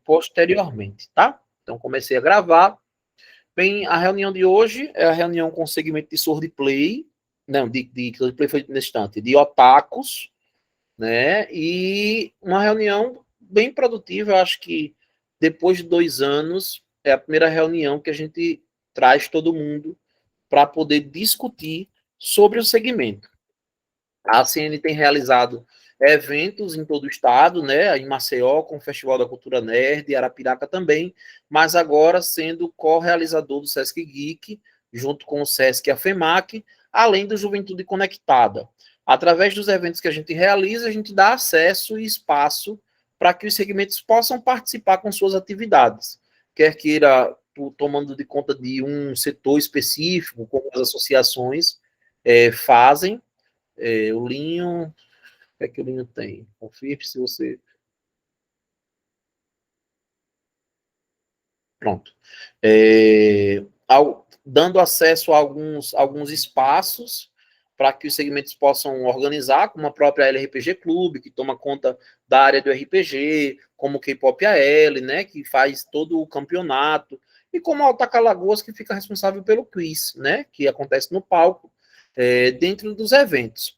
posteriormente, tá? Então, comecei a gravar. Bem, a reunião de hoje é a reunião com o segmento de swordplay, não, de swordplay foi nesse instante, de otakus, né? E uma reunião bem produtiva. Eu acho que depois de 2 anos é a primeira reunião que a gente traz todo mundo para poder discutir sobre o segmento. A ACN tem realizado eventos em todo o estado, né? Em Maceió, com o Festival da Cultura Nerd, Arapiraca também, mas agora sendo co-realizador do Sesc Geek, junto com o Sesc e a FEMAC, além do Juventude Conectada. Através dos eventos que a gente realiza, a gente dá acesso e espaço para que os segmentos possam participar com suas atividades, quer queira tomando de conta de um setor específico, como as associações fazem. O Linho, o que é que o Linho tem? Confirme se você. Pronto. Dando acesso a alguns espaços para que os segmentos possam organizar, como a própria LRPG Clube, que toma conta da área do RPG, como o K-Pop AL, né, que faz todo o campeonato, e como a Alta Calagoas, que fica responsável pelo quiz, né, que acontece no palco, dentro dos eventos.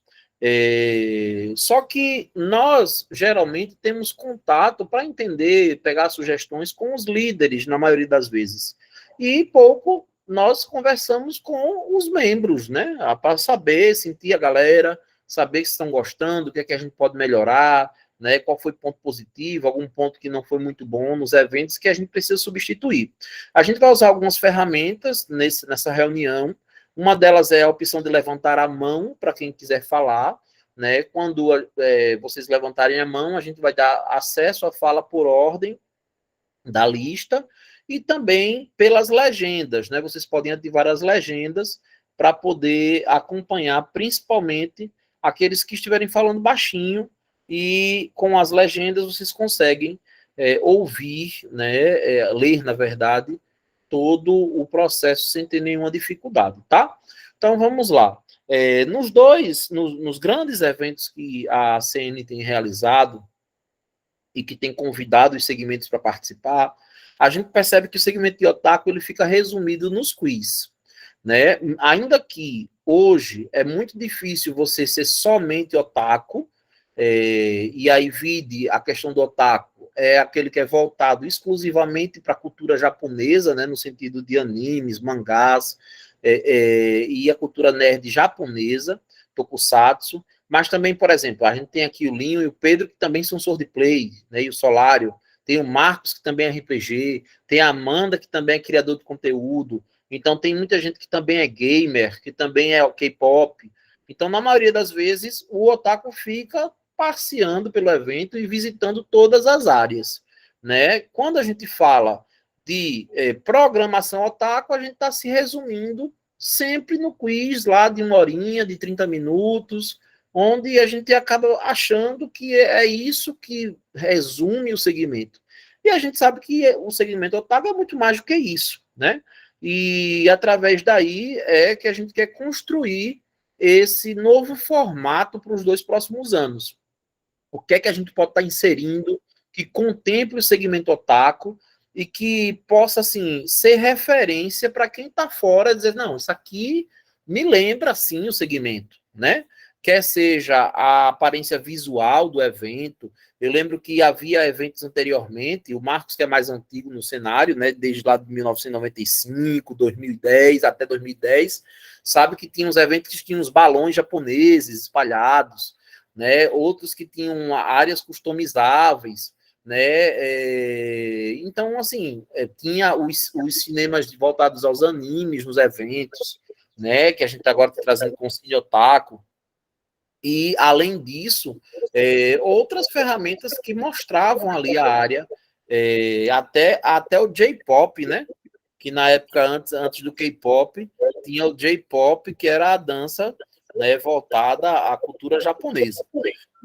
Só que nós, geralmente, temos contato para entender, pegar sugestões com os líderes, na maioria das vezes. E pouco nós conversamos com os membros, né? Para saber, sentir a galera, saber se estão gostando, o que é que a gente pode melhorar, né? Qual foi o ponto positivo, algum ponto que não foi muito bom nos eventos que a gente precisa substituir. A gente vai usar algumas ferramentas nessa reunião. Uma delas é a opção de levantar a mão para quem quiser falar, né? Quando vocês levantarem a mão, a gente vai dar acesso à fala por ordem da lista e também pelas legendas, né? Vocês podem ativar as legendas para poder acompanhar, principalmente aqueles que estiverem falando baixinho, e com as legendas vocês conseguem ouvir, né? Ler, na verdade, todo o processo sem ter nenhuma dificuldade, tá? Então vamos lá. Nos grandes eventos que a CN tem realizado e que tem convidado os segmentos para participar, a gente percebe que o segmento de otaku ele fica resumido nos quiz, né? Ainda que hoje é muito difícil você ser somente otaku, e aí vide a questão do otaku, é aquele que é voltado exclusivamente para a cultura japonesa, né, no sentido de animes, mangás, e a cultura nerd japonesa, tokusatsu, mas também, por exemplo, a gente tem aqui o Linho e o Pedro, que também são swordplay, né, e o Solário, tem o Marcos, que também é RPG, tem a Amanda, que também é criador de conteúdo, então tem muita gente que também é gamer, que também é K-pop. Então, na maioria das vezes, o otaku fica passeando pelo evento e visitando todas as áreas, né? Quando a gente fala de programação otaku, a gente está se resumindo sempre no quiz lá de 1 horinha, de 30 minutos, onde a gente acaba achando que é isso que resume o segmento. E a gente sabe que o segmento otaku é muito mais do que isso, né? E através daí é que a gente quer construir esse novo formato para os 2 próximos anos. O que é que a gente pode estar inserindo que contemple o segmento otaku e que possa, assim, ser referência para quem está fora, dizer, não, isso aqui me lembra, assim, o segmento, né? Quer seja a aparência visual do evento. Eu lembro que havia eventos anteriormente, o Marcos, que é mais antigo no cenário, né, desde lá de 1995, 2010, até 2010, sabe que tinha uns eventos que tinham os balões japoneses espalhados, né? Outros que tinham áreas customizáveis, né? Então, assim, tinha os cinemas voltados aos animes nos eventos, né? Que a gente agora está trazendo com o Cine Otaku. E, além disso, outras ferramentas que mostravam ali a área, até o J-pop, né? Que na época, antes do K-pop, tinha o J-pop, que era a dança, né, voltada à cultura japonesa.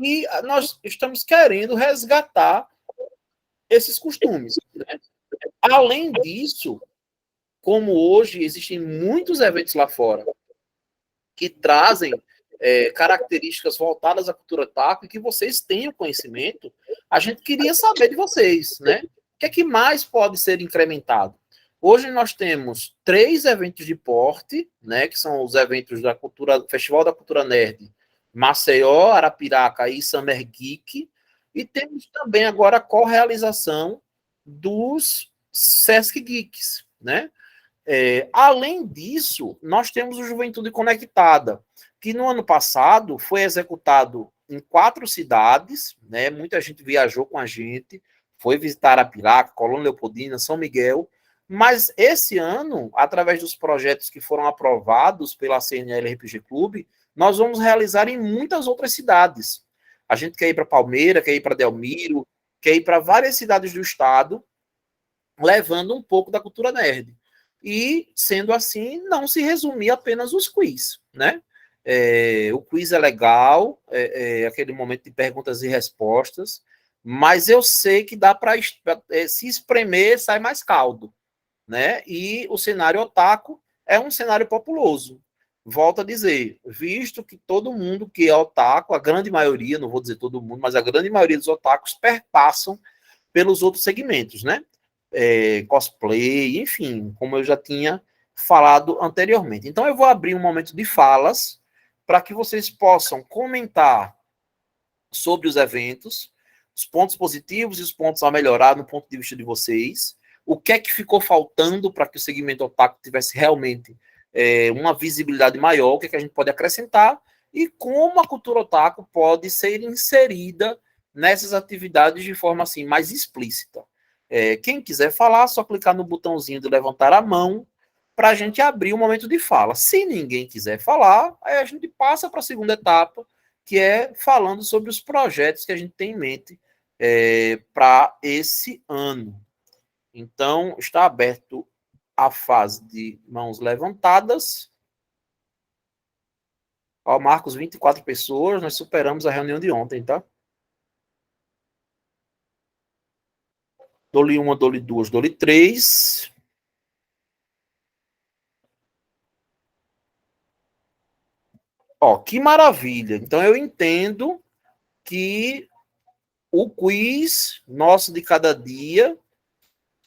E nós estamos querendo resgatar esses costumes, né? Além disso, como hoje existem muitos eventos lá fora que trazem características voltadas à cultura otaku e que vocês tenham conhecimento. A gente queria saber de vocês, né? O que é que mais pode ser incrementado? Hoje nós temos 3 eventos de porte, né? Que são os eventos da cultura, Festival da Cultura Nerd, Maceió, Arapiraca e Summer Geek. E temos também agora a co-realização dos Sesc Geeks, né? Além disso, nós temos o Juventude Conectada, que no ano passado foi executado em 4 cidades, né? Muita gente viajou com a gente, foi visitar Arapiraca, Colônia Leopoldina, São Miguel, mas esse ano, através dos projetos que foram aprovados pela CNL RPG Clube, nós vamos realizar em muitas outras cidades. A gente quer ir para Palmeira, quer ir para Delmiro, quer ir para várias cidades do estado, levando um pouco da cultura nerd. E, sendo assim, não se resumir apenas os quiz, né? O quiz é legal, aquele momento de perguntas e respostas, mas eu sei que dá para se espremer, sai mais caldo, né? E o cenário otaku é um cenário populoso. Volto a dizer, visto que todo mundo que é otaku, a grande maioria, não vou dizer todo mundo, mas a grande maioria dos otakus perpassam pelos outros segmentos, né? Cosplay, enfim, como eu já tinha falado anteriormente. Então, eu vou abrir um momento de falas para que vocês possam comentar sobre os eventos, os pontos positivos e os pontos a melhorar no ponto de vista de vocês, o que é que ficou faltando para que o segmento otaku tivesse realmente uma visibilidade maior, o que é que a gente pode acrescentar e como a cultura otaku pode ser inserida nessas atividades de forma assim mais explícita. Quem quiser falar, só clicar no botãozinho de levantar a mão para a gente abrir o momento de fala. Se ninguém quiser falar, aí a gente passa para a segunda etapa, que é falando sobre os projetos que a gente tem em mente para esse ano. Então, está aberto a fase de mãos levantadas. Ó, Marcos, 24 pessoas, nós superamos a reunião de ontem, tá? Dou-lhe uma, dou-lhe duas, dou-lhe três. Ó, que maravilha. Então, eu entendo que o quiz nosso de cada dia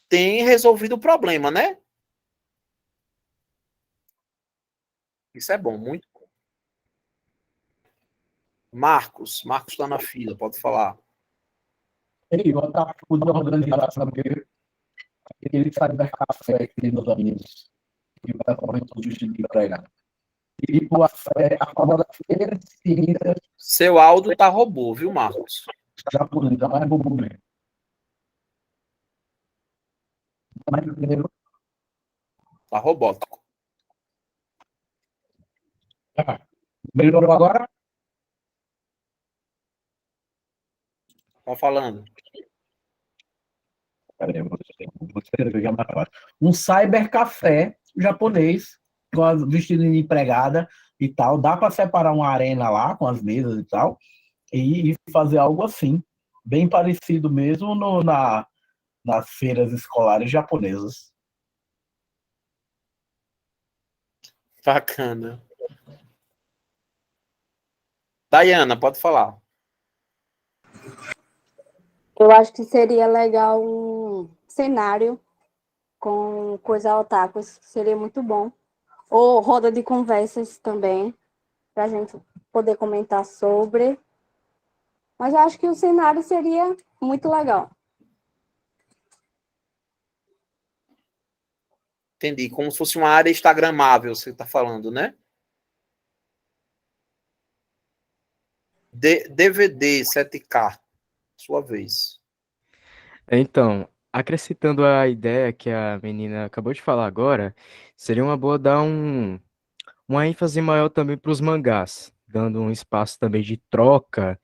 tem resolvido o problema, né? Isso é bom, muito bom. Marcos está na fila, pode falar. Ei, eu estava da organização dele, ele sai da café, aquele meus amigos, que vai correr todo dia de pregar. E a forma da feira seguida. Seu áudio tá robô, viu, Marcos? Já por ainda mais bobo mesmo. Tá robótico. Melhorou agora? Tá falando. Um cybercafé japonês, vestido de empregada e tal. Dá para separar uma arena lá com as mesas e tal, e fazer algo assim, bem parecido mesmo nas feiras escolares japonesas. Bacana. Dayana, pode falar. Eu acho que seria legal um cenário com coisa otaku, seria muito bom. Ou roda de conversas também, para a gente poder comentar sobre. Mas eu acho que o cenário seria muito legal. Entendi. Como se fosse uma área instagramável, você está falando, né? DVD 7K, sua vez. Então, acrescentando a ideia que a menina acabou de falar agora, seria uma boa dar uma ênfase maior também para os mangás, dando um espaço também de troca,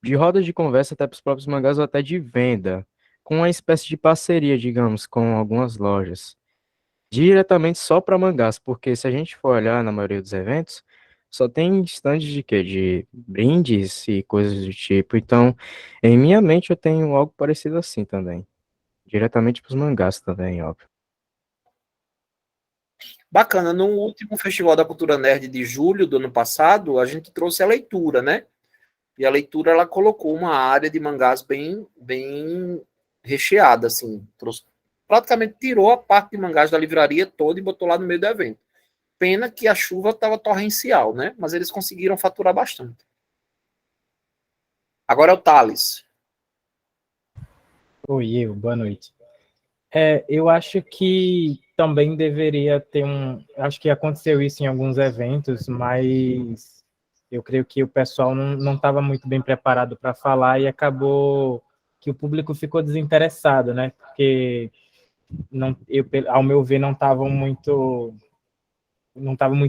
de rodas de conversa até para os próprios mangás ou até de venda, com uma espécie de parceria, digamos, com algumas lojas, diretamente só para mangás, porque se a gente for olhar na maioria dos eventos, só tem estandes de quê? De brindes e coisas do tipo. Então, em minha mente eu tenho algo parecido assim também. Diretamente para os mangás também, óbvio. Bacana, no último Festival da Cultura Nerd de julho do ano passado, a gente trouxe a leitura, né? E a leitura, ela colocou uma área de mangás bem recheada, assim. Praticamente tirou a parte de mangás da livraria toda e botou lá no meio do evento. Pena que a chuva estava torrencial, né? Mas eles conseguiram faturar bastante. Agora é o Thales. Oi, boa noite. Eu acho que também deveria ter acho que aconteceu isso em alguns eventos, mas eu creio que o pessoal não estava muito bem preparado para falar e acabou que o público ficou desinteressado, né? Porque ao meu ver, não estava muito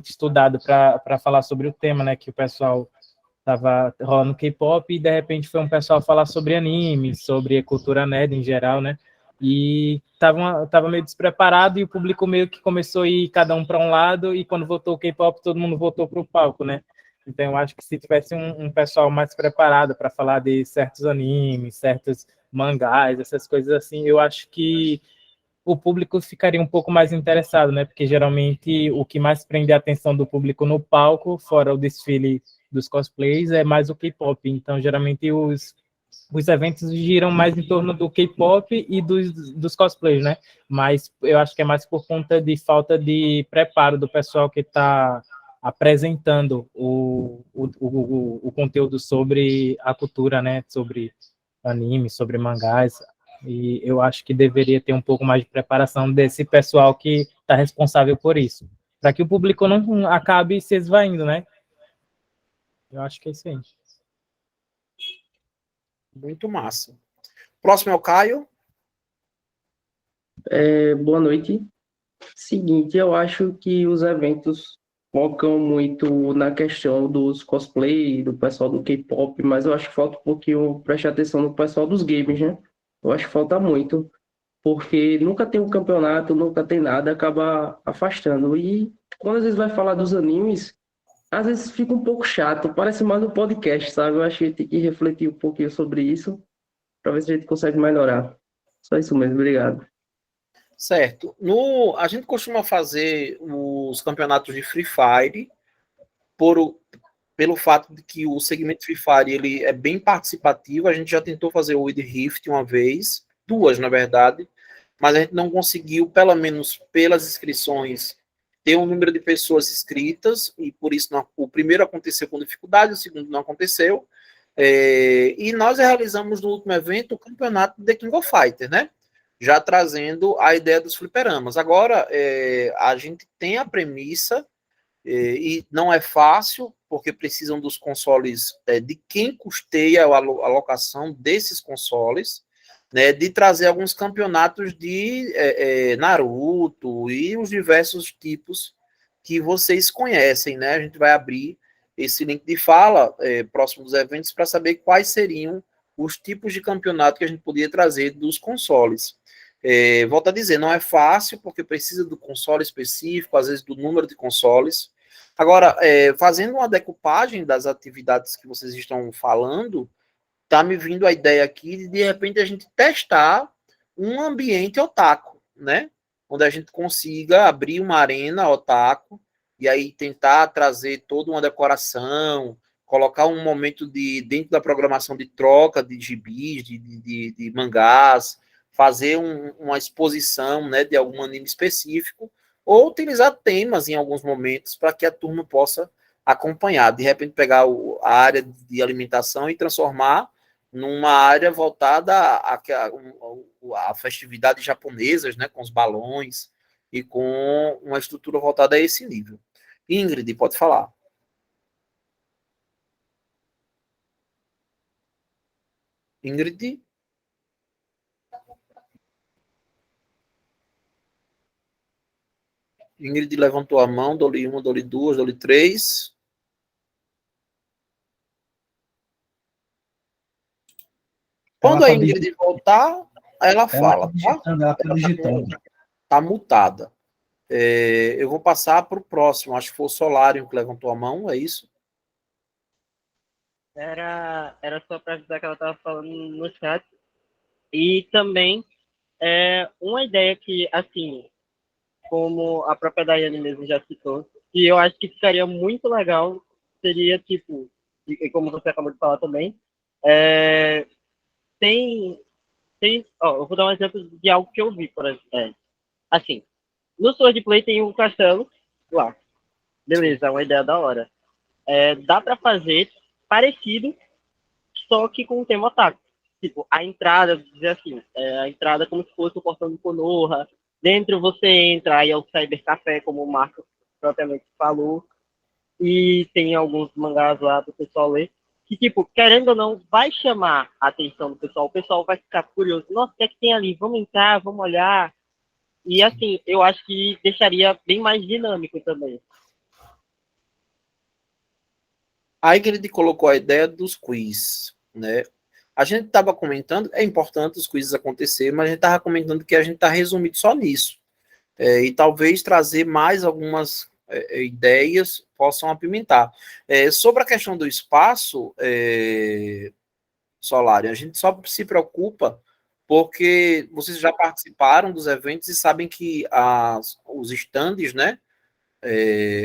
estudado para falar sobre o tema, né? Que o pessoal estava rolando K-pop e de repente foi um pessoal falar sobre anime, sobre cultura nerd em geral, né? E tava meio despreparado e o público meio que começou a ir cada um para um lado e quando voltou o K-pop todo mundo voltou para o palco, né? Então eu acho que se tivesse um pessoal mais preparado para falar de certos animes, certos mangás, essas coisas assim, eu acho que o público ficaria um pouco mais interessado, né? Porque geralmente o que mais prende a atenção do público no palco, fora o desfile dos cosplays, é mais o K-pop. Então, geralmente os eventos giram mais em torno do K-pop e dos cosplays, né? Mas eu acho que é mais por conta de falta de preparo do pessoal que está apresentando o conteúdo sobre a cultura, né? Sobre anime, sobre mangás, e eu acho que deveria ter um pouco mais de preparação desse pessoal que está responsável por isso, para que o público não acabe se esvaindo, né? Eu acho que é isso aí. Muito massa. Próximo é o Caio. Boa noite. Seguinte, eu acho que os eventos focam muito na questão dos cosplay, do pessoal do K-pop, mas eu acho que falta um pouquinho prestar atenção no pessoal dos games, né? Eu acho que falta muito, porque nunca tem um campeonato, nunca tem nada, acaba afastando. E quando às vezes vai falar dos animes, às vezes fica um pouco chato, parece mais um podcast, sabe? Eu acho que a gente tem que refletir um pouquinho sobre isso, para ver se a gente consegue melhorar. Só isso mesmo, obrigado. Certo. A gente costuma fazer os campeonatos de Free Fire pelo fato de que o segmento Free Fire ele é bem participativo. A gente já tentou fazer o Weed Rift uma vez, duas na verdade, mas a gente não conseguiu, pelo menos pelas inscrições, ter um número de pessoas inscritas, e por isso o primeiro aconteceu com dificuldade, o segundo não aconteceu. E nós realizamos no último evento o campeonato de King of Fighters, né? Já trazendo a ideia dos fliperamas. Agora, a gente tem a premissa, e não é fácil, porque precisam dos consoles, de quem custeia a alocação desses consoles, né, de trazer alguns campeonatos de Naruto e os diversos tipos que vocês conhecem, né? A gente vai abrir esse link de fala próximo dos eventos para saber quais seriam os tipos de campeonato que a gente poderia trazer dos consoles. Volto a dizer, não é fácil, porque precisa do console específico, às vezes do número de consoles. Agora, fazendo uma decupagem das atividades que vocês estão falando, tá me vindo a ideia aqui de repente a gente testar um ambiente otaku, né? Onde a gente consiga abrir uma arena otaku e aí tentar trazer toda uma decoração, colocar um momento dentro da programação de troca de gibis, de mangás, fazer uma exposição, né, de algum anime específico, ou utilizar temas em alguns momentos para que a turma possa acompanhar. De repente pegar a área de alimentação e transformar numa área voltada a festividades japonesas, né, com os balões e com uma estrutura voltada a esse nível. Ingrid, pode falar. Ingrid? Ingrid levantou a mão, dou-lhe uma, dou-lhe duas, dou-lhe três. Quando a Ingrid voltar, ela fala, tá? Ela tá digitando. Tá mutada. Eu vou passar para o próximo. Acho que foi o Solário que levantou a mão, é isso? Era só para ajudar que ela estava falando no chat. E também uma ideia que, assim, como a própria Daiane mesmo já citou, e eu acho que ficaria muito legal, seria tipo, e como você acabou de falar também, é, tem, ó, eu vou dar um exemplo de algo que eu vi, por exemplo. Assim, no Sword Play tem um castelo lá. Beleza, é uma ideia da hora. Dá pra fazer parecido, só que com o tema otaku. Tipo, a entrada, dizer assim, a entrada como se fosse o portão de Konoha. Dentro você entra, aí é o Cybercafé, como o Marco propriamente falou. E tem alguns mangás lá do pessoal ler. Que, tipo, querendo ou não, vai chamar a atenção do pessoal. O pessoal vai ficar curioso. Nossa, o que é que tem ali? Vamos entrar, vamos olhar. E, assim, eu acho que deixaria bem mais dinâmico também. Aí que ele colocou a ideia dos quiz, né? A gente estava comentando, é importante os quizzes acontecer, mas a gente estava comentando que a gente está resumido só nisso. E talvez trazer mais algumas ideias possam apimentar. Sobre a questão do espaço, Solário, a gente só se preocupa porque vocês já participaram dos eventos e sabem que os estandes, né,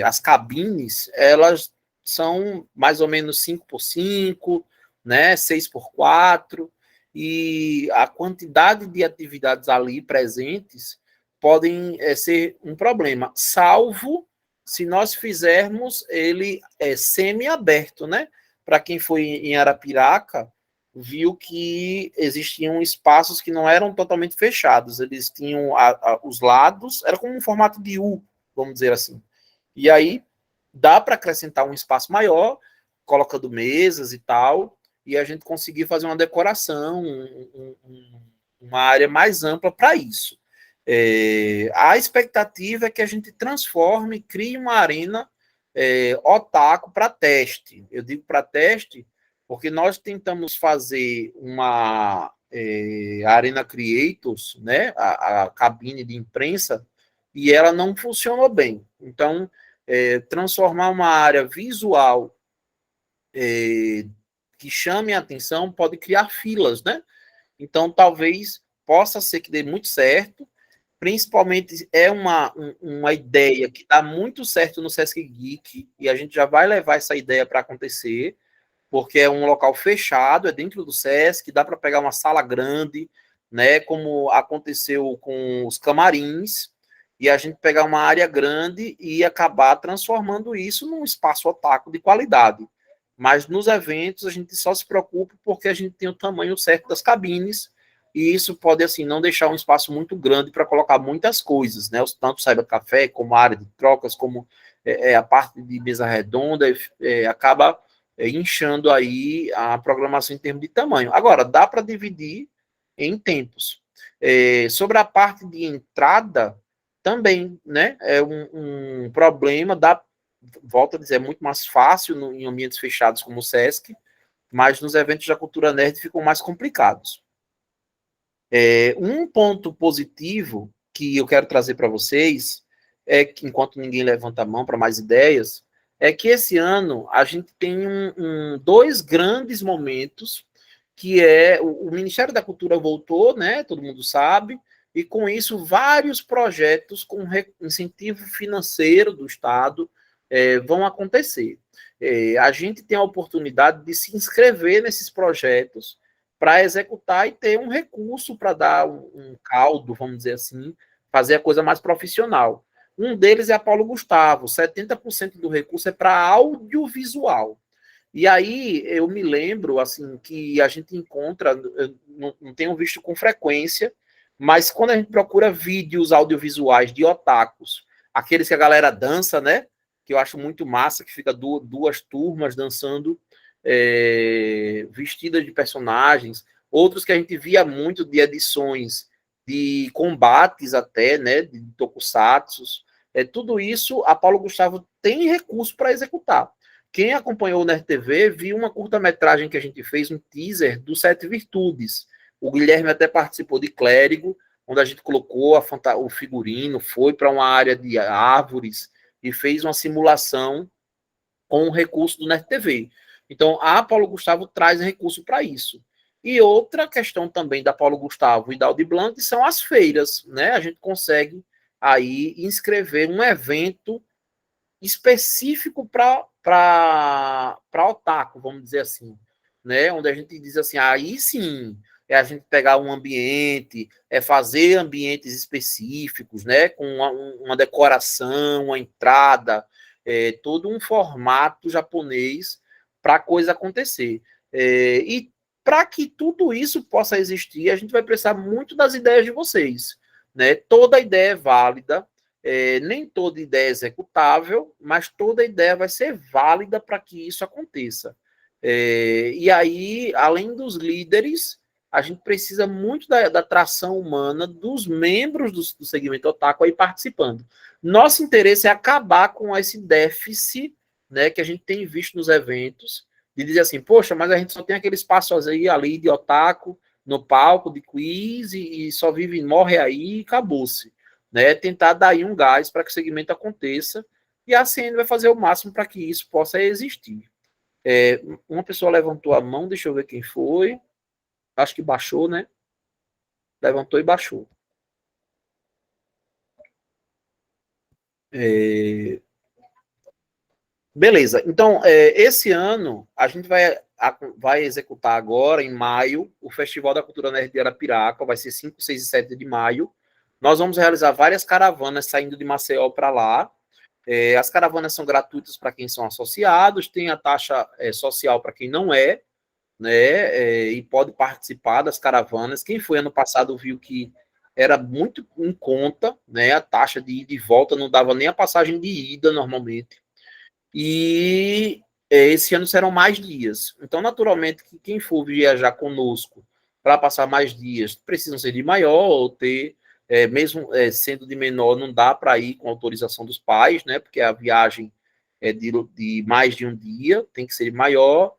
as cabines, elas são mais ou menos 5x5, né, 6x4, e a quantidade de atividades ali presentes podem ser um problema, salvo se nós fizermos ele semi-aberto, né? Para quem foi em Arapiraca, viu que existiam espaços que não eram totalmente fechados, eles tinham os lados, era como um formato de U, vamos dizer assim. E aí dá para acrescentar um espaço maior, colocando mesas e tal, e a gente conseguir fazer uma decoração, uma área mais ampla para isso. A expectativa é que a gente transforme, crie uma arena otaku para teste. Eu digo para teste porque nós tentamos fazer uma Arena Creators, né, a cabine de imprensa, e ela não funcionou bem. Então, transformar uma área visual que chame a atenção pode criar filas, né? Então, talvez possa ser que dê muito certo, principalmente uma ideia que dá muito certo no Sesc Geek, e a gente já vai levar essa ideia para acontecer, porque é um local fechado, é dentro do Sesc, dá para pegar uma sala grande, né, como aconteceu com os camarins, e a gente pegar uma área grande e acabar transformando isso num espaço otaku de qualidade. Mas nos eventos a gente só se preocupa porque a gente tem o tamanho certo das cabines, e isso pode, assim, não deixar um espaço muito grande para colocar muitas coisas, né? Tanto Cybercafé, como a área de trocas, como a parte de mesa redonda, acaba inchando aí a programação em termos de tamanho. Agora, dá para dividir em tempos. Sobre a parte de entrada, também, né? É um problema, volto a dizer, é muito mais fácil em ambientes fechados como o Sesc, mas nos eventos da cultura nerd ficam mais complicados. Um ponto positivo que eu quero trazer para vocês é que, enquanto ninguém levanta a mão para mais ideias, é que esse ano a gente tem dois grandes momentos, que o Ministério da Cultura voltou, né? Todo mundo sabe, e com isso vários projetos com incentivo financeiro do Estado vão acontecer. A gente tem a oportunidade de se inscrever nesses projetos para executar e ter um recurso para dar um caldo, vamos dizer assim, fazer a coisa mais profissional. Um deles é a Paulo Gustavo, 70% do recurso é para audiovisual. E aí eu me lembro assim que a gente encontra, não tenho visto com frequência, mas quando a gente procura vídeos audiovisuais de otakus, aqueles que a galera dança, né? Que eu acho muito massa, que fica duas turmas dançando vestidas de personagens, outros que a gente via muito de edições de combates até, né? De tokusatsus. Tudo isso a Paulo Gustavo tem recurso para executar. Quem acompanhou o Nerd TV viu uma curta-metragem que a gente fez, um teaser do Sete Virtudes. O Guilherme até participou de Clérigo, onde a gente colocou o figurino, foi para uma área de árvores e fez uma simulação com o recurso do Nerd TV. Então, a Paulo Gustavo traz recurso para isso. E outra questão também da Paulo Gustavo e da Audi Blanc são as feiras, né? A gente consegue aí inscrever um evento específico para otaku, vamos dizer assim, né? Onde a gente diz assim, aí sim, é a gente pegar um ambiente, é fazer ambientes específicos, né? Com uma decoração, uma entrada, todo um formato japonês para a coisa acontecer. E para que tudo isso possa existir, a gente vai precisar muito das ideias de vocês, né? Toda ideia é válida, nem toda ideia é executável, mas toda ideia vai ser válida para que isso aconteça. E aí, além dos líderes, a gente precisa muito da tração humana dos membros do segmento otaku aí participando. Nosso interesse é acabar com esse déficit, né, que a gente tem visto nos eventos, de dizer assim, poxa, mas a gente só tem aquele espaço ali de otaku, no palco, de quiz, e só vive, morre aí e acabou-se. Né? Tentar dar aí um gás para que o segmento aconteça, e a CN vai fazer o máximo para que isso possa existir. Uma pessoa levantou a mão, deixa eu ver quem foi. Acho que baixou, né? Levantou e baixou. Beleza. Então, esse ano, a gente vai executar agora, em maio, o Festival da Cultura Nerd de Arapiraca. Vai ser 5, 6 e 7 de maio. Nós vamos realizar várias caravanas saindo de Maceió para lá. As caravanas são gratuitas para quem são associados, tem a taxa social para quem não é, né? E pode participar das caravanas. Quem foi ano passado viu que era muito em conta, né? A taxa de ida e volta não dava nem a passagem de ida normalmente. E esse ano serão mais dias. Então, naturalmente, que quem for viajar conosco para passar mais dias precisam ser de maior ou ter, mesmo sendo de menor, não dá para ir com autorização dos pais, né? Porque a viagem é de mais de um dia, tem que ser de maior.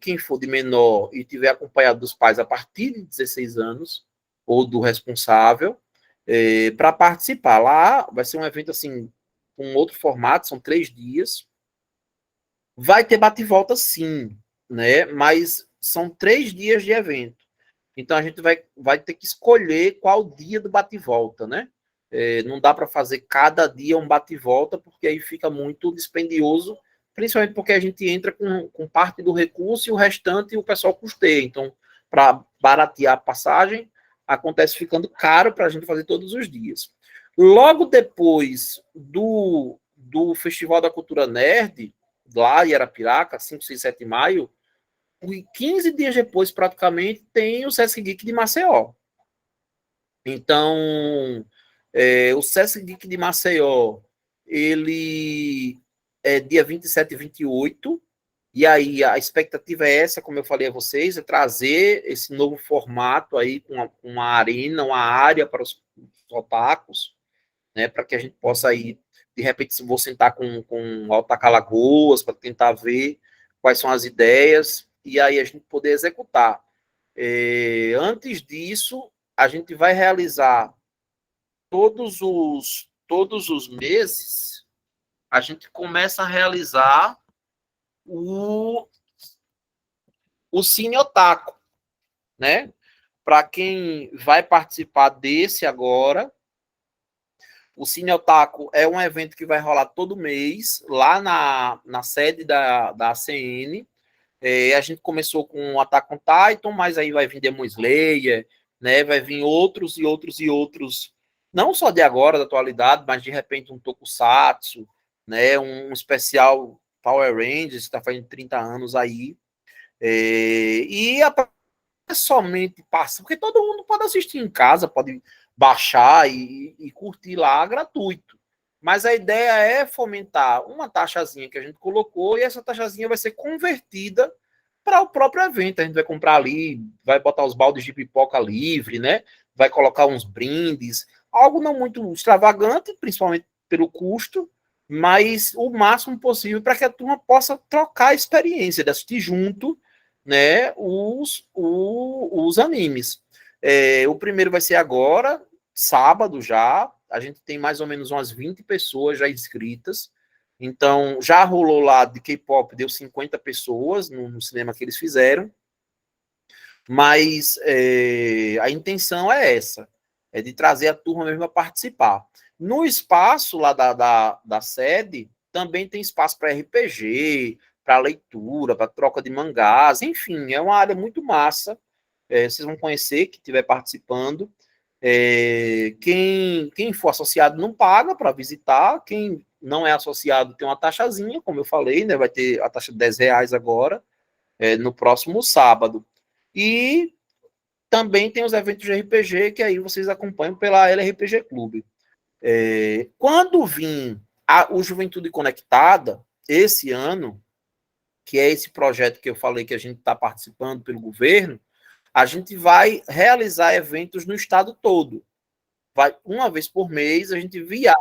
Quem for de menor e tiver acompanhado dos pais a partir de 16 anos, ou do responsável, para participar. Lá vai ser um evento assim, com outro formato, são 3 dias. Vai ter bate-volta, sim, né? Mas são 3 dias de evento. Então a gente vai ter que escolher qual dia do bate-volta, né? Não dá para fazer cada dia um bate-volta, porque aí fica muito dispendioso, principalmente porque a gente entra com parte do recurso e o restante o pessoal custeia. Então, para baratear a passagem, acontece ficando caro para a gente fazer todos os dias. Logo depois do Festival da Cultura Nerd, lá em Arapiraca, 5, 6, 7 de maio, 15 dias depois, praticamente, tem o Sesc Geek de Maceió. Então, o Sesc Geek de Maceió, ele é dia 27 e 28, e aí a expectativa é essa, como eu falei a vocês, é trazer esse novo formato aí, com uma arena, uma área para os otakus, né, para que a gente possa ir, de repente, vou sentar com o Otaku Alagoas para tentar ver quais são as ideias, e aí a gente poder executar. Antes disso, a gente vai realizar todos os meses, a gente começa a realizar o Cine Otaku, né? Para quem vai participar desse agora, o Cine Otaku é um evento que vai rolar todo mês, lá na sede da ACN. A gente começou com o Attack on Titan, mas aí vai vir Demon Slayer, né? Vai vir outros e outros e outros, não só de agora, da atualidade, mas de repente um Tokusatsu, né? Um especial Power Rangers, que está fazendo 30 anos aí. E somente passa, porque todo mundo pode assistir em casa, pode baixar e curtir lá gratuito. Mas a ideia é fomentar uma taxazinha que a gente colocou, e essa taxazinha vai ser convertida para o próprio evento. A gente vai comprar ali, vai botar os baldes de pipoca livre, né? Vai colocar uns brindes, algo não muito extravagante, principalmente pelo custo, mas o máximo possível para que a turma possa trocar a experiência de assistir junto, né, os animes. O primeiro vai ser agora, sábado já. A gente tem mais ou menos umas 20 pessoas já inscritas. Então, já rolou lá de K-pop, deu 50 pessoas no cinema que eles fizeram. Mas a intenção é essa. é de trazer a turma mesmo a participar. No espaço lá da sede, também tem espaço para RPG, para leitura, para troca de mangás, enfim, é uma área muito massa. Vocês vão conhecer, que estiver participando. Quem for associado não paga para visitar, quem não é associado tem uma taxazinha, como eu falei, né? Vai ter a taxa de R$ 10 agora, no próximo sábado. E também tem os eventos de RPG, que aí vocês acompanham pela LRPG Clube. Quando vir o Juventude Conectada, esse ano, que é esse projeto que eu falei que a gente está participando pelo governo, a gente vai realizar eventos no estado todo. Uma vez por mês, a gente viaja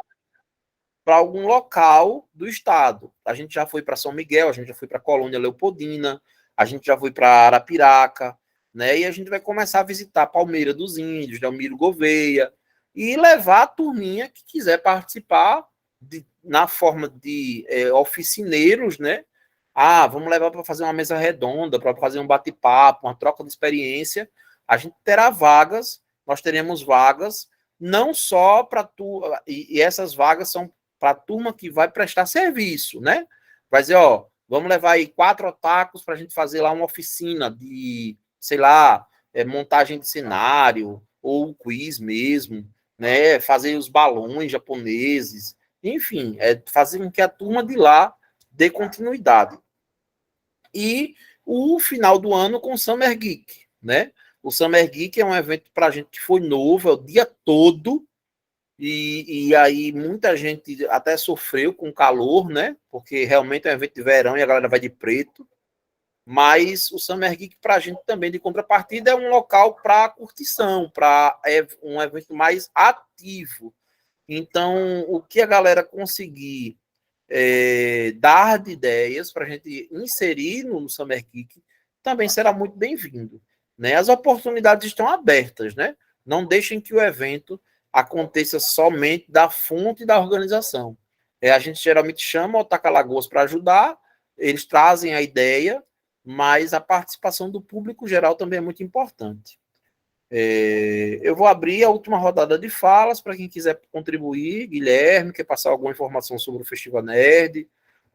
para algum local do estado. A gente já foi para São Miguel, a gente já foi para Colônia Leopoldina, a gente já foi para Arapiraca, né? E a gente vai começar a visitar Palmeira dos Índios, Delmiro Gouveia, e levar a turminha que quiser participar na forma de oficineiros, né? Vamos levar para fazer uma mesa redonda, para fazer um bate-papo, uma troca de experiência. A gente terá vagas, nós teremos vagas, não só para turma, e essas vagas são para a turma que vai prestar serviço, né? Vai dizer, vamos levar aí 4 otakus para a gente fazer lá uma oficina de, sei lá, montagem de cenário, ou quiz mesmo, né? Fazer os balões japoneses, enfim, fazer com que a turma de lá dê continuidade. E o final do ano com o Summer Geek, né? O Summer Geek é um evento para a gente que foi novo, é o dia todo, e aí muita gente até sofreu com o calor, né? Porque realmente é um evento de verão e a galera vai de preto. Mas o Summer Geek, para a gente também, de contrapartida, é um local para curtição, para um evento mais ativo. Então, o que a galera conseguir dar de ideias para a gente inserir no Summer Geek também será muito bem-vindo, né? As oportunidades estão abertas, né? Não deixem que o evento aconteça somente da fonte da organização. A gente geralmente chama o Otaka Lagoas para ajudar, eles trazem a ideia, mas a participação do público geral também é muito importante. Eu vou abrir a última rodada de falas para quem quiser contribuir. Guilherme, quer passar alguma informação sobre o Festival Nerd,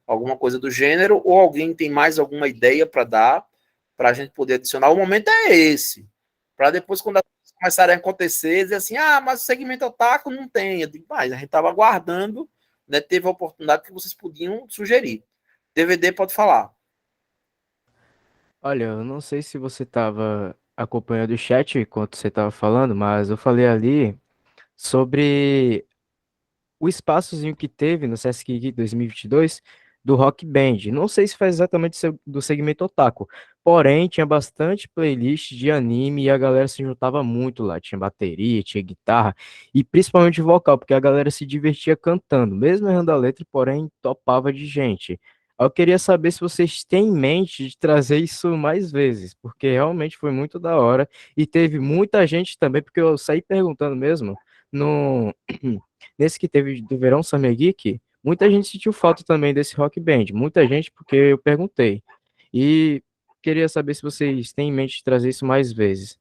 alguma coisa do gênero, ou alguém tem mais alguma ideia para dar, para a gente poder adicionar. O momento é esse, para depois, quando as coisas começarem a acontecer, dizer assim, mas o segmento otaku não tem. Eu digo, mas a gente estava aguardando, né, teve a oportunidade que vocês podiam sugerir. DVD pode falar. Olha, eu não sei se você estava acompanhando o chat enquanto você estava falando, mas eu falei ali sobre o espaçozinho que teve no Sesc Geek 2022 do Rock Band. Não sei se faz exatamente do segmento otaku, porém tinha bastante playlist de anime e a galera se juntava muito lá. Tinha bateria, tinha guitarra e principalmente vocal, porque a galera se divertia cantando, mesmo errando a letra, porém topava de gente. Eu queria saber se vocês têm em mente de trazer isso mais vezes, porque realmente foi muito da hora e teve muita gente também, porque eu saí perguntando mesmo no nesse que teve do Verão Summer Geek, muita gente sentiu falta também desse Rock Band. Muita gente, porque eu perguntei. E queria saber se vocês têm em mente de trazer isso mais vezes.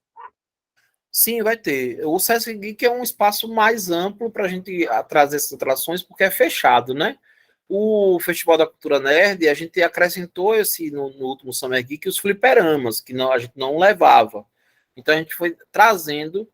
Sim, vai ter. O Sesc Geek é um espaço mais amplo para a gente trazer essas atrações, porque é fechado, né? O Festival da Cultura Nerd, a gente acrescentou no último Summer Geek os fliperamas, que a gente não levava. Então a gente foi trazendo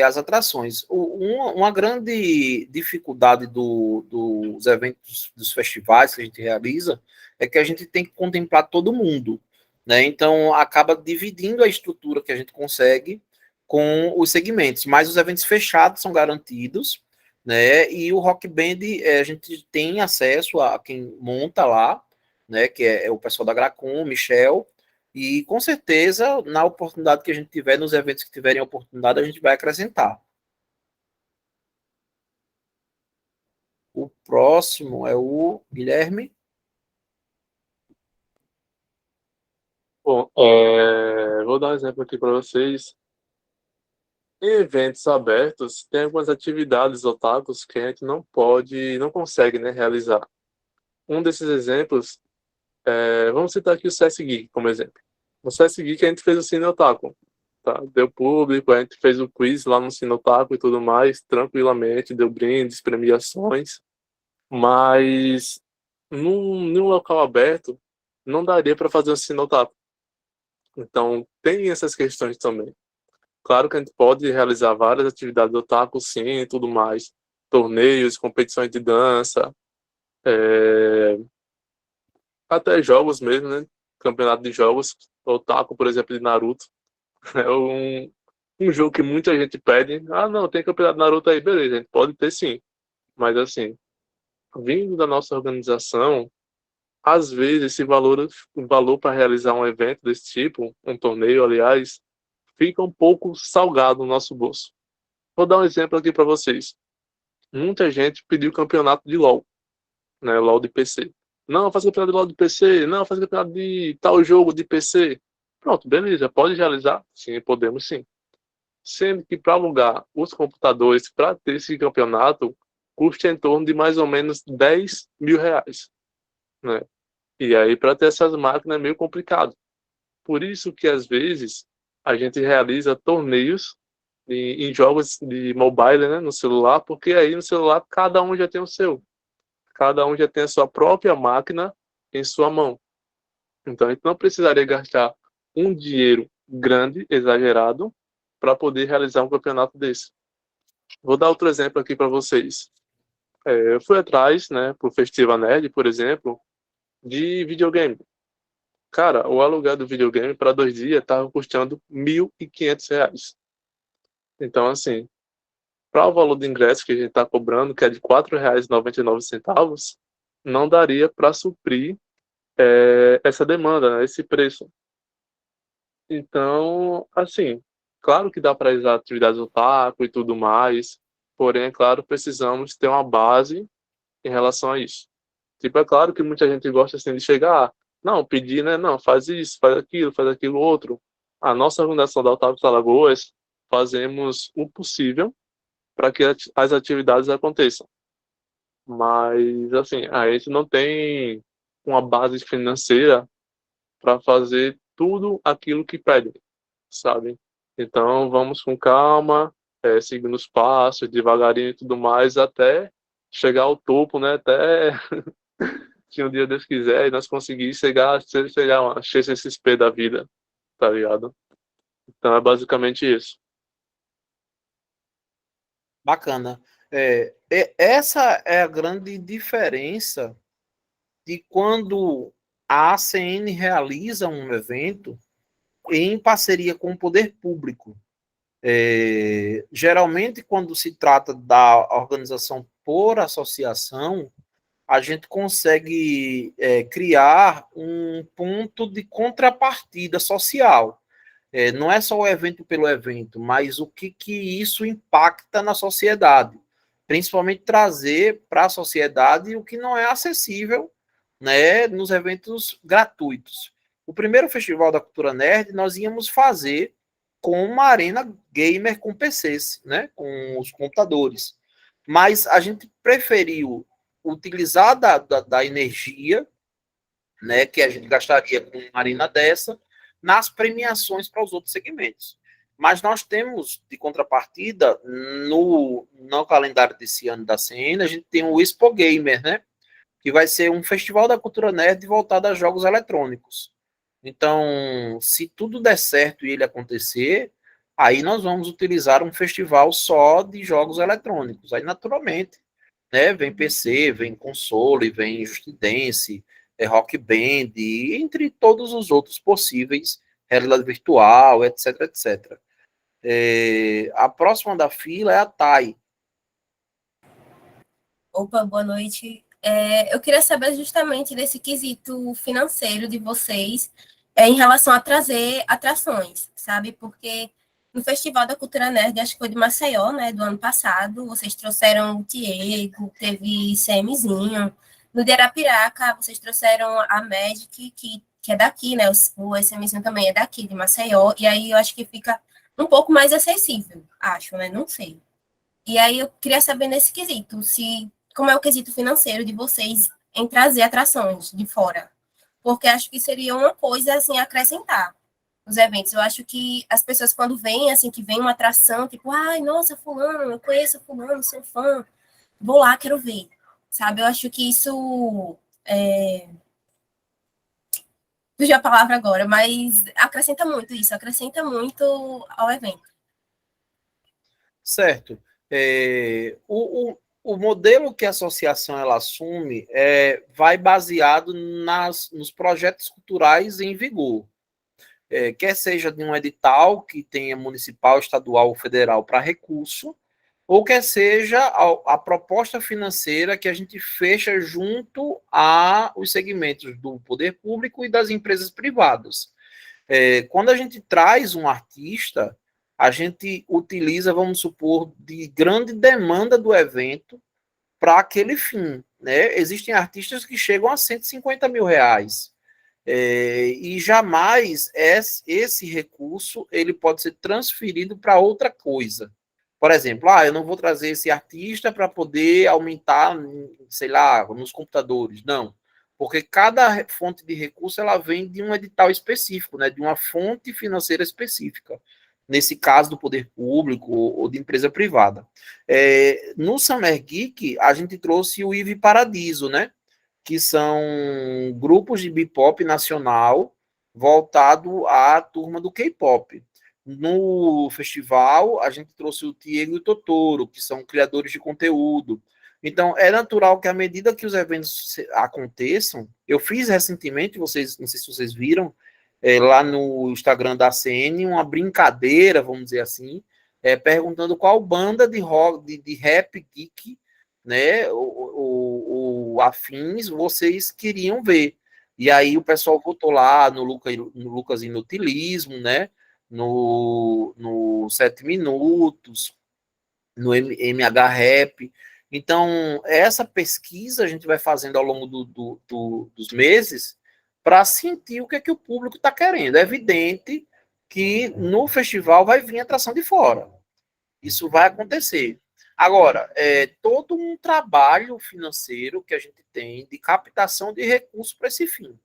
as atrações. Uma grande dificuldade dos eventos, dos festivais que a gente realiza, é que a gente tem que contemplar todo mundo, né? Então acaba dividindo a estrutura que a gente consegue com os segmentos, mas os eventos fechados são garantidos, né? E o Rock Band, a gente tem acesso a quem monta lá, né? Que é o pessoal da Gracom, Michel, e com certeza, na oportunidade que a gente tiver, nos eventos que tiverem a oportunidade, a gente vai acrescentar. O próximo é o Guilherme. Bom, vou dar um exemplo aqui para vocês. Em eventos abertos, tem algumas atividades otakus que a gente não consegue, né, realizar. Um desses exemplos, vamos citar aqui o CS Geek como exemplo. No CS Geek a gente fez o Cine Otaku. tá? Deu público, a gente fez o quiz lá no Sinotaco e tudo mais, tranquilamente, deu brindes, premiações, mas num local aberto não daria para fazer um Sinotaco. Então, tem essas questões também. Claro que a gente pode realizar várias atividades do otaku, sim, e tudo mais. Torneios, competições de dança, até jogos mesmo, né? Campeonato de jogos. Otaku, por exemplo, de Naruto. É um jogo que muita gente pede. Ah, não, tem campeonato de Naruto aí, beleza, a gente pode ter sim. Mas assim, vindo da nossa organização, às vezes esse valor para realizar um evento desse tipo, um torneio, aliás, fica um pouco salgado no nosso bolso. Vou dar um exemplo aqui para vocês. Muita gente pediu campeonato de LoL, né? LoL de PC. Não, faz campeonato de LoL de PC. Não, faz campeonato de tal jogo de PC. Pronto, beleza. Pode realizar? Sim, podemos sim. Sendo que para alugar os computadores para ter esse campeonato, custa em torno de mais ou menos R$ 10.000, né? E aí, para ter essas máquinas é meio complicado. Por isso que, às vezes, a gente realiza torneios em jogos de mobile, né, no celular, porque aí no celular cada um já tem o seu. Cada um já tem a sua própria máquina em sua mão. Então, a gente não precisaria gastar um dinheiro grande, exagerado, para poder realizar um campeonato desse. Vou dar outro exemplo aqui para vocês. Eu fui atrás, né, para o Festival Nerd, por exemplo, de videogame. Cara, o aluguel do videogame para 2 dias estava custando R$ 1.500. Então, assim, para o valor do ingresso que a gente está cobrando, que é de R$ 4,99, não daria para suprir essa demanda, né, esse preço. Então, assim, claro que dá para realizar atividades no taco e tudo mais, porém, é claro, precisamos ter uma base em relação a isso. Tipo, é claro que muita gente gosta assim de chegar, não, pedir, né? Não, faz isso, faz aquilo outro. A nossa organização da Otávio Alagoas fazemos o possível para que as atividades aconteçam. Mas, assim, a gente não tem uma base financeira para fazer tudo aquilo que pedem, sabe? Então, vamos com calma, seguindo os passos, devagarinho e tudo mais, até chegar ao topo, né? Até que um dia Deus quiser e nós conseguir chegar uma XSP da vida, tá ligado? Então é basicamente isso. Bacana. Essa é a grande diferença de quando a ACN realiza um evento em parceria com o poder público. Geralmente, quando se trata da organização por associação, a gente consegue criar um ponto de contrapartida social. Não é só o evento pelo evento, mas o que isso impacta na sociedade. Principalmente trazer para a sociedade o que não é acessível, né, nos eventos gratuitos. O primeiro Festival da Cultura Nerd nós íamos fazer com uma arena gamer com PCs, né, com os computadores. Mas a gente preferiu utilizar da energia, né, que a gente gastaria com uma arena dessa, nas premiações para os outros segmentos. Mas nós temos, de contrapartida, no calendário desse ano da CN, a gente tem o Expo Gamer, né, que vai ser um festival da cultura nerd voltado a jogos eletrônicos. Então, se tudo der certo e ele acontecer, aí nós vamos utilizar um festival só de jogos eletrônicos. Aí, naturalmente, né, vem PC, vem console, vem Just Dance, Rock Band, entre todos os outros possíveis, realidade virtual, etc, etc. A próxima da fila é a TAI. Opa, boa noite. Eu queria saber justamente desse quesito financeiro de vocês em relação a trazer atrações, sabe? Porque no Festival da Cultura Nerd, acho que foi de Maceió, né, do ano passado, vocês trouxeram o Tiego, teve CMzinho. No de Arapiraca, vocês trouxeram a Magic, que é daqui, né? O SMzinho também é daqui, de Maceió. E aí eu acho que fica um pouco mais acessível, acho, né? Não sei. E aí eu queria saber nesse quesito, como é o quesito financeiro de vocês em trazer atrações de fora. Porque acho que seria uma coisa, assim, a acrescentar. nos eventos. Eu acho que as pessoas, quando veem, assim, que vem uma atração, tipo, ai, nossa, fulano, eu conheço fulano, sou fã, vou lá, quero ver, sabe? Eu acho que isso, fugiu a palavra agora, mas acrescenta muito isso, acrescenta muito ao evento. Certo. O modelo que a associação ela assume vai baseado nos projetos culturais em vigor. Quer seja de um edital que tenha municipal, estadual ou federal para recurso, ou quer seja a proposta financeira que a gente fecha junto aos segmentos do poder público e das empresas privadas. Quando a gente traz um artista, a gente utiliza, vamos supor, de grande demanda do evento para aquele fim. Né? Existem artistas que chegam a 150 mil reais. E jamais esse recurso ele pode ser transferido para outra coisa. Por exemplo, eu não vou trazer esse artista para poder aumentar, sei lá, nos computadores. Não, porque cada fonte de recurso ela vem de um edital específico, né, de uma fonte financeira específica. Nesse caso, do poder público ou de empresa privada. No Summer Geek, a gente trouxe o Ive Paradiso, né? Que são grupos de Bpop nacional voltado à turma do K-pop. No festival, a gente trouxe o Diego e o Totoro, que são criadores de conteúdo. Então, é natural que à medida que os eventos aconteçam, eu fiz recentemente, vocês, não sei se vocês viram, lá no Instagram da CN, uma brincadeira, vamos dizer assim, perguntando qual banda de rock, de rap geek, né, o afins vocês queriam ver. E aí o pessoal votou lá no Lucas Inutilismo, né, no 7 Minutos, no MH Rap. Então, essa pesquisa a gente vai fazendo ao longo dos meses para sentir o que é que o público está querendo. É evidente que no festival vai vir atração de fora. Isso vai acontecer. Agora, todo um trabalho financeiro que a gente tem de captação de recursos para esse fim.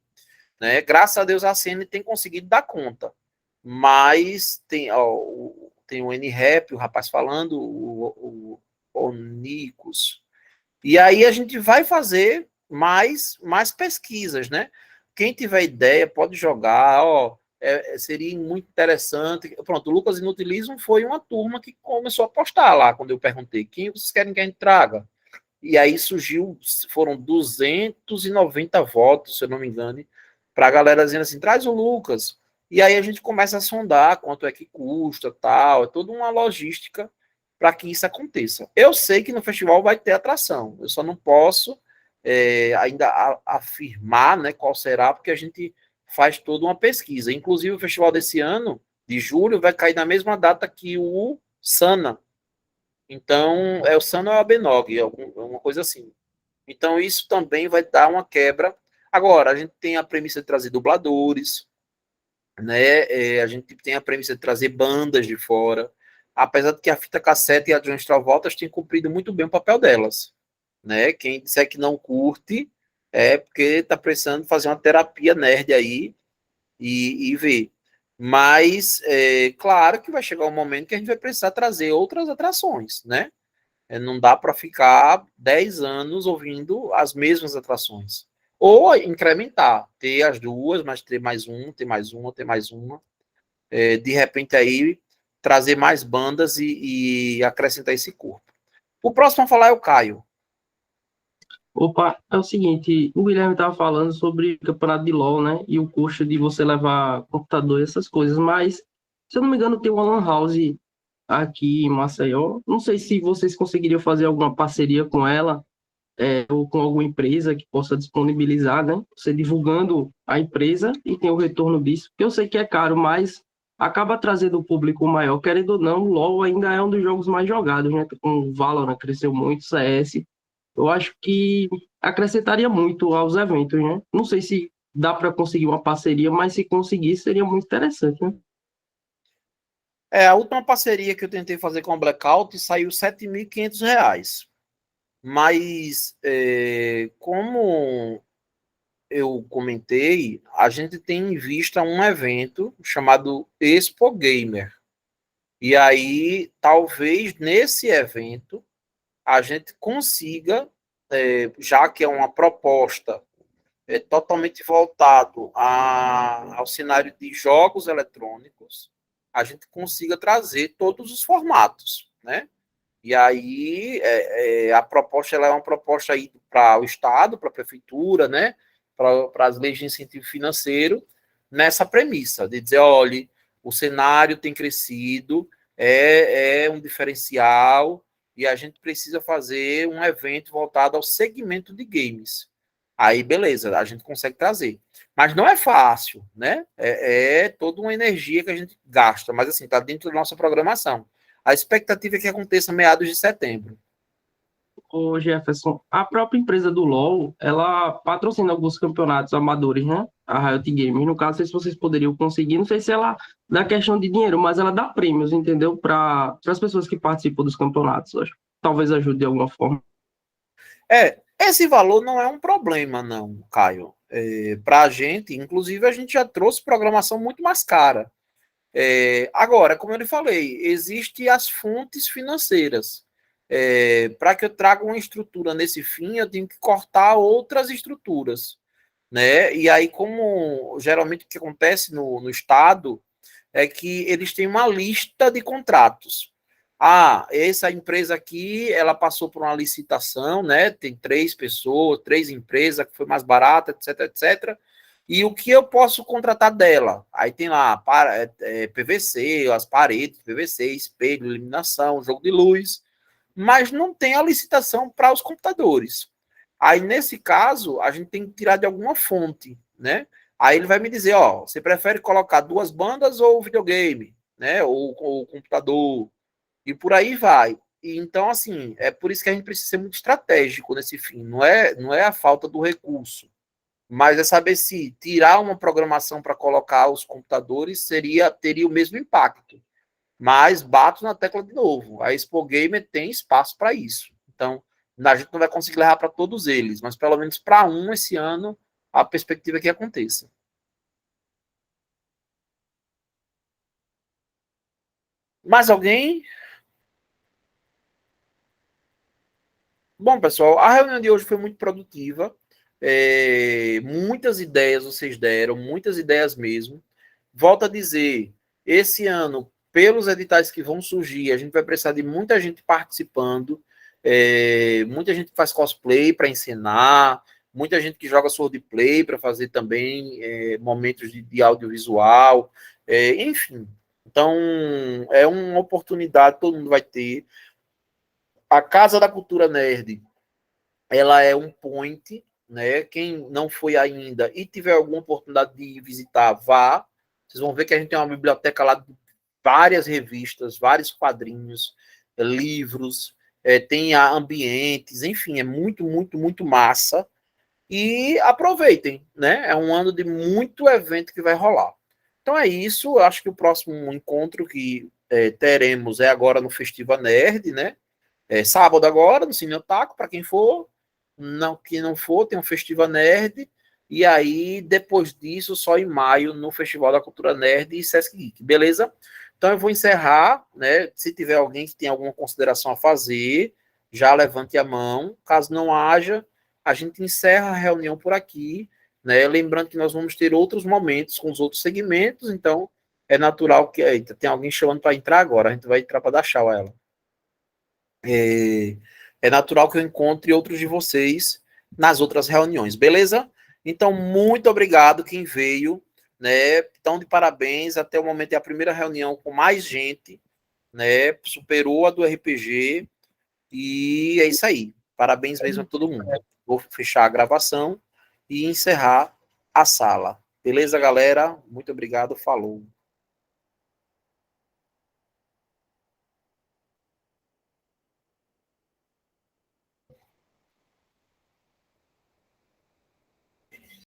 Né? Graças a Deus a CN tem conseguido dar conta. Mas tem o NRAP, o rapaz falando, o Nicos. E aí a gente vai fazer mais pesquisas, né? Quem tiver ideia pode jogar, seria muito interessante. Pronto, o Lucas Inutilismo foi uma turma que começou a postar lá, quando eu perguntei, quem vocês querem que a gente traga? E aí foram 290 votos, se eu não me engano, para a galera dizendo assim, traz o Lucas. E aí a gente começa a sondar quanto é que custa, tal, é toda uma logística para que isso aconteça. Eu sei que no festival vai ter atração, eu só não posso ainda afirmar, né, qual será, porque a gente faz toda uma pesquisa. Inclusive o festival desse ano, de julho, vai cair na mesma data que o Sana. Então, o Sana ou a Benog, alguma coisa assim. Então, isso também vai dar uma quebra. Agora, a gente tem a premissa de trazer dubladores, né? A gente tem a premissa de trazer bandas de fora, apesar de que a fita cassete e a John Travolta têm cumprido muito bem o papel delas, né? Quem disser que não curte é porque está precisando fazer uma terapia nerd aí e ver. Mas, claro que vai chegar um momento que a gente vai precisar trazer outras atrações, né? Não dá para ficar 10 anos ouvindo as mesmas atrações. Ou incrementar, ter as duas, mas ter mais um, ter mais uma, ter mais uma. De repente aí trazer mais bandas e acrescentar esse corpo. O próximo a falar é o Caio. Opa, é o seguinte, o Guilherme estava falando sobre o campeonato de LoL, né? E o custo de você levar computador e essas coisas, mas, se eu não me engano, tem uma Lan House aqui em Maceió. Não sei se vocês conseguiriam fazer alguma parceria com ela, ou com alguma empresa que possa disponibilizar, né? Você divulgando a empresa e tem o retorno disso, porque eu sei que é caro, mas acaba trazendo o público maior. Querendo ou não, o LoL ainda é um dos jogos mais jogados, né? Com o Valorant cresceu muito, CS. Eu acho que acrescentaria muito aos eventos, né? Não sei se dá para conseguir uma parceria, mas se conseguir, seria muito interessante, né? A última parceria que eu tentei fazer com a Blackout saiu R$ 7.500. Mas, como eu comentei, a gente tem em vista um evento chamado Expo Gamer. E aí, talvez nesse evento, a gente consiga, já que é uma proposta totalmente voltado ao cenário de jogos eletrônicos, a gente consiga trazer todos os formatos, né? E aí a proposta ela é uma proposta aí para o Estado, para a Prefeitura, né? Para as leis de incentivo financeiro, nessa premissa, de dizer, olha, o cenário tem crescido, é um diferencial, e a gente precisa fazer um evento voltado ao segmento de games. Aí, beleza, a gente consegue trazer. Mas não é fácil, né? É toda uma energia que a gente gasta, mas assim, está dentro da nossa programação. A expectativa é que aconteça meados de setembro. Ô Jefferson, a própria empresa do LoL, ela patrocina alguns campeonatos amadores, né? A Riot Games. No caso, não sei se vocês poderiam conseguir, não sei se ela dá questão de dinheiro, mas ela dá prêmios, entendeu? Para as pessoas que participam dos campeonatos. Acho que talvez ajude de alguma forma. Esse valor não é um problema, não, Caio. Para a gente, inclusive, a gente já trouxe programação muito mais cara. Agora, como eu lhe falei, existem as fontes financeiras. Para que eu traga uma estrutura nesse fim, eu tenho que cortar outras estruturas, né? E aí, como geralmente o que acontece no Estado é que eles têm uma lista de contratos. Essa empresa aqui, ela passou por uma licitação, né? Tem 3 pessoas, 3 empresas, que foi mais barata, etc, etc. E o que eu posso contratar dela? Aí tem lá PVC, as paredes, PVC, espelho, iluminação, jogo de luz, mas não tem a licitação para os computadores. Aí, nesse caso, a gente tem que tirar de alguma fonte, né? Aí ele vai me dizer, ó, você prefere colocar 2 bandas ou videogame, né? Ou computador, e por aí vai. E, então, assim, é por isso que a gente precisa ser muito estratégico nesse fim. Não é a falta do recurso, mas é saber se tirar uma programação para colocar os computadores teria o mesmo impacto. Mas bato na tecla de novo. A Expo Gamer tem espaço para isso. Então, a gente não vai conseguir levar para todos eles, mas pelo menos para um esse ano, a perspectiva é que aconteça. Mais alguém? Bom, pessoal, a reunião de hoje foi muito produtiva. Muitas ideias vocês deram, muitas ideias mesmo. Volto a dizer, esse ano, pelos editais que vão surgir, a gente vai precisar de muita gente participando, muita gente que faz cosplay para ensinar, muita gente que joga swordplay para fazer também momentos de audiovisual, enfim. Então, é uma oportunidade que todo mundo vai ter. A Casa da Cultura Nerd, ela é um point, né? Quem não foi ainda e tiver alguma oportunidade de visitar, vá. Vocês vão ver que a gente tem uma biblioteca lá de várias revistas, vários quadrinhos, livros, tem ambientes, enfim, é muito, muito, muito massa. E aproveitem, né? É um ano de muito evento que vai rolar. Então é isso. Eu acho que o próximo encontro que teremos é agora no Festiva Nerd, né? Sábado agora, no Cine Otaku, para quem for. Não, que não for, tem um Festiva Nerd. E aí, depois disso, só em maio, no Festival da Cultura Nerd e Sesc Geek, beleza? Então eu vou encerrar, né? Se tiver alguém que tem alguma consideração a fazer, já levante a mão. Caso não haja, a gente encerra a reunião por aqui, né? Lembrando que nós vamos ter outros momentos com os outros segmentos, então é natural que... Eita, tem alguém chamando para entrar agora, a gente vai entrar para dar tchau a ela. É natural que eu encontre outros de vocês nas outras reuniões, beleza? Então, muito obrigado quem veio, né? Então, de parabéns, até o momento é a primeira reunião com mais gente, né? Superou a do RPG, e é isso aí. Parabéns mesmo a todo mundo. Vou fechar a gravação e encerrar a sala. Beleza, galera? Muito obrigado, falou.